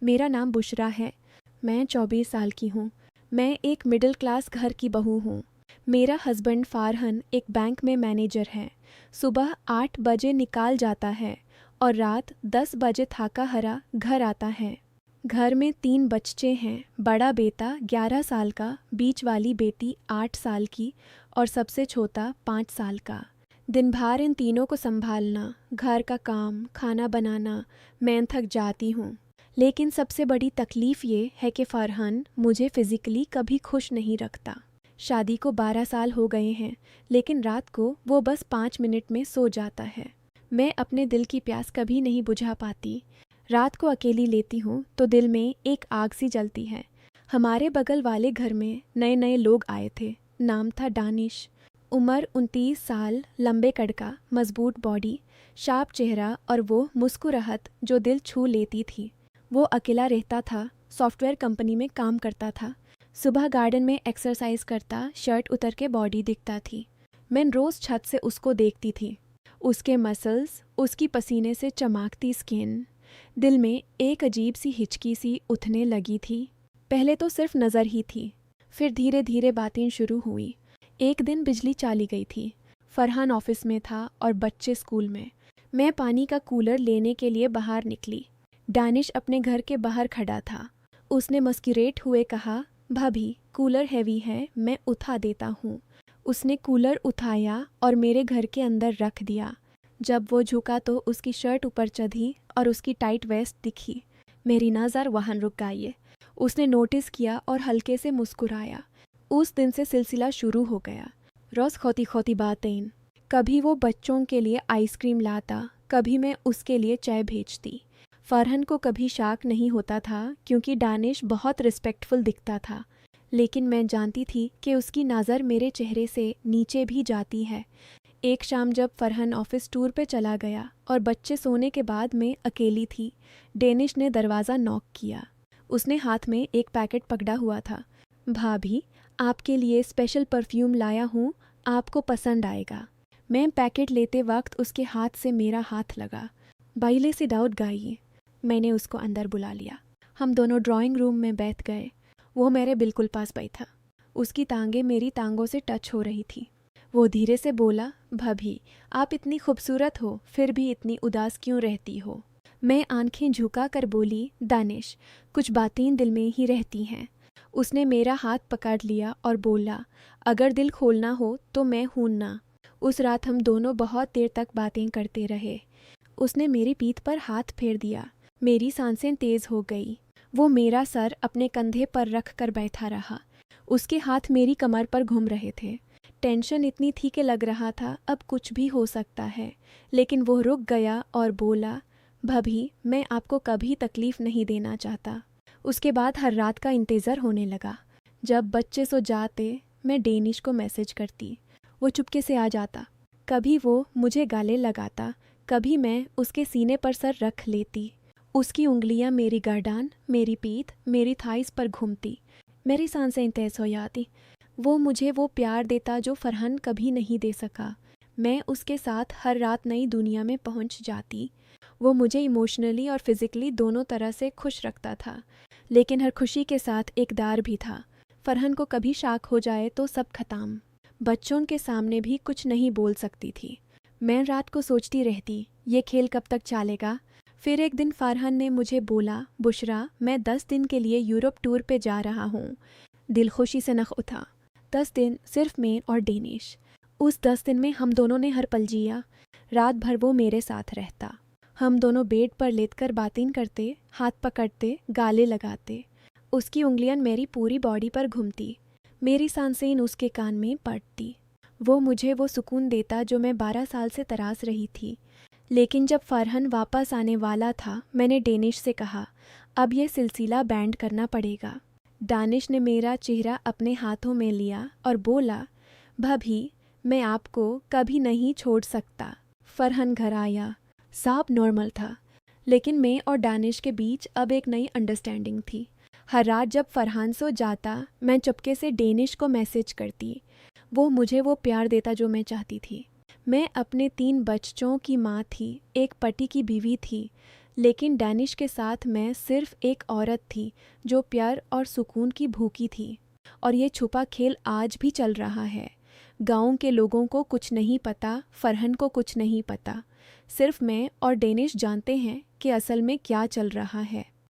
मेरा नाम बुशरा है। मैं 24 साल की हूँ। मैं एक मिडिल क्लास घर की बहू हूँ। मेरा हस्बैंड फारहन एक बैंक में मैनेजर है। सुबह 8 बजे निकाल जाता है और रात 10 बजे थाका हरा घर आता है। घर में 3 बच्चे हैं। बड़ा बेटा 11 साल का, बीच वाली बेटी 8 साल की और सबसे छोटा 5 साल का। दिन भर इन तीनों को संभालना, घर का काम, खाना बनाना, मैं थक जाती हूँ। लेकिन सबसे बड़ी तकलीफ़ ये है कि फरहान मुझे फ़िज़िकली कभी खुश नहीं रखता। शादी को 12 साल हो गए हैं, लेकिन रात को वो बस 5 मिनट में सो जाता है। मैं अपने दिल की प्यास कभी नहीं बुझा पाती। रात को अकेली लेती हूँ तो दिल में एक आग सी जलती है। हमारे बगल वाले घर में नए नए लोग आए थे। नाम था दानिश। उम्र 29 साल, लंबे कड़का, मजबूत बॉडी, शार्प चेहरा और वो मुस्कुराहट जो दिल छू लेती थी। वो अकेला रहता था, सॉफ्टवेयर कंपनी में काम करता था। सुबह गार्डन में एक्सरसाइज करता, शर्ट उतर के बॉडी दिखता थी। मैं रोज़ छत से उसको देखती थी। उसके मसल्स, उसकी पसीने से चमकती स्किन। दिल में एक अजीब सी हिचकी सी उठने लगी थी। पहले तो सिर्फ नज़र ही थी, फिर धीरे धीरे बातें शुरू हुई। एक दिन बिजली चली गई थी। फरहान ऑफिस में था और बच्चे स्कूल में। मैं पानी का कूलर लेने के लिए बाहर निकली। दानिश अपने घर के बाहर खड़ा था। उसने मस्कुरेट हुए कहा, भाभी कूलर हैवी है, मैं उठा देता हूँ। उसने कूलर उठाया और मेरे घर के अंदर रख दिया। जब वो झुका तो उसकी शर्ट ऊपर चढ़ी और उसकी टाइट वेस्ट दिखी। मेरी नज़र वहाँ रुक गई। उसने नोटिस किया और हल्के से मुस्कुराया। उस दिन से सिलसिला शुरू हो गया। रोज़ खोती खोती बातें। कभी वो बच्चों के लिए आइसक्रीम लाता, कभी मैं उसके लिए चाय भेजती। फरहान को कभी शक नहीं होता था क्योंकि दानिश बहुत रिस्पेक्टफुल दिखता था, लेकिन मैं जानती थी कि उसकी नज़र मेरे चेहरे से नीचे भी जाती है। एक शाम जब फरहान ऑफिस टूर पे चला गया और बच्चे सोने के बाद मैं अकेली थी, दानिश ने दरवाज़ा नॉक किया। उसने हाथ में एक पैकेट पकड़ा हुआ था। भाभी, आपके लिए स्पेशल परफ्यूम लाया हूँ, आपको पसंद आएगा। मैं पैकेट लेते वक्त उसके हाथ से मेरा हाथ लगा। बाइले से डाउट गई। मैंने उसको अंदर बुला लिया। हम दोनों ड्राइंग रूम में बैठ गए। वो मेरे बिल्कुल पास बैठा। उसकी टांगें मेरी टांगों से टच हो रही थी। वो धीरे से बोला, भाभी आप इतनी खूबसूरत हो, फिर भी इतनी उदास क्यों रहती हो? मैं आंखें झुका कर बोली, दानिश कुछ बातें दिल में ही रहती हैं। उसने मेरा हाथ पकड़ लिया और बोला, अगर दिल खोलना हो तो मैं हूं ना। उस रात हम दोनों बहुत देर तक बातें करते रहे। उसने मेरी पीठ पर हाथ फेर दिया। मेरी सांसें तेज हो गई। वो मेरा सर अपने कंधे पर रख कर बैठा रहा। उसके हाथ मेरी कमर पर घूम रहे थे। टेंशन इतनी थी कि लग रहा था अब कुछ भी हो सकता है, लेकिन वो रुक गया और बोला, भाभी मैं आपको कभी तकलीफ़ नहीं देना चाहता। उसके बाद हर रात का इंतज़ार होने लगा। जब बच्चे सो जाते मैं दानिश को मैसेज करती। वो चुपके से आ जाता। कभी वो मुझे गाले लगाता, कभी मैं उसके सीने पर सर रख लेती। उसकी उंगलियां मेरी गर्दन, मेरी पीठ, मेरी थाइस पर घूमती। मेरी सांसें तेज हो जाती। वो मुझे वो प्यार देता जो फरहान कभी नहीं दे सका। मैं उसके साथ हर रात नई दुनिया में पहुंच जाती। वो मुझे इमोशनली और फिज़िकली दोनों तरह से खुश रखता था, लेकिन हर खुशी के साथ एक डर भी था। फरहान को कभी शक हो जाए तो सब खत्म। बच्चों के सामने भी कुछ नहीं बोल सकती थी। मैं रात को सोचती रहती, ये खेल कब तक चलेगा। फिर एक दिन फरहान ने मुझे बोला, बुशरा मैं 10 दिन के लिए यूरोप टूर पे जा रहा हूँ। दिल खुशी से नख उठा। 10 दिन सिर्फ मैं और दानिश। उस 10 दिन में हम दोनों ने हर पल जिया। रात भर वो मेरे साथ रहता। हम दोनों बेड पर लेटकर बातें करते, हाथ पकड़ते, गाले लगाते। उसकी उंगलियां मेरी पूरी बॉडी पर घूमती। मेरी सांसें उसके कान में पड़ती। वो मुझे वो सुकून देता जो मैं 12 साल से तरास रही थी। लेकिन जब फरहान वापस आने वाला था, मैंने दानिश से कहा, अब यह सिलसिला बैंड करना पड़ेगा। दानिश ने मेरा चेहरा अपने हाथों में लिया और बोला, भाभी मैं आपको कभी नहीं छोड़ सकता। फरहान घर आया। सब नॉर्मल था, लेकिन मैं और दानिश के बीच अब एक नई अंडरस्टैंडिंग थी। हर रात जब फरहान सो जाता, मैं चुपके से दानिश को मैसेज करती। वो मुझे वो प्यार देता जो मैं चाहती थी। मैं अपने 3 बच्चों की माँ थी, एक पति की बीवी थी, लेकिन डैनिश के साथ मैं सिर्फ एक औरत थी जो प्यार और सुकून की भूखी थी। और ये छुपा खेल आज भी चल रहा है। गांव के लोगों को कुछ नहीं पता, फरहन को कुछ नहीं पता। सिर्फ मैं और डैनिश जानते हैं कि असल में क्या चल रहा है।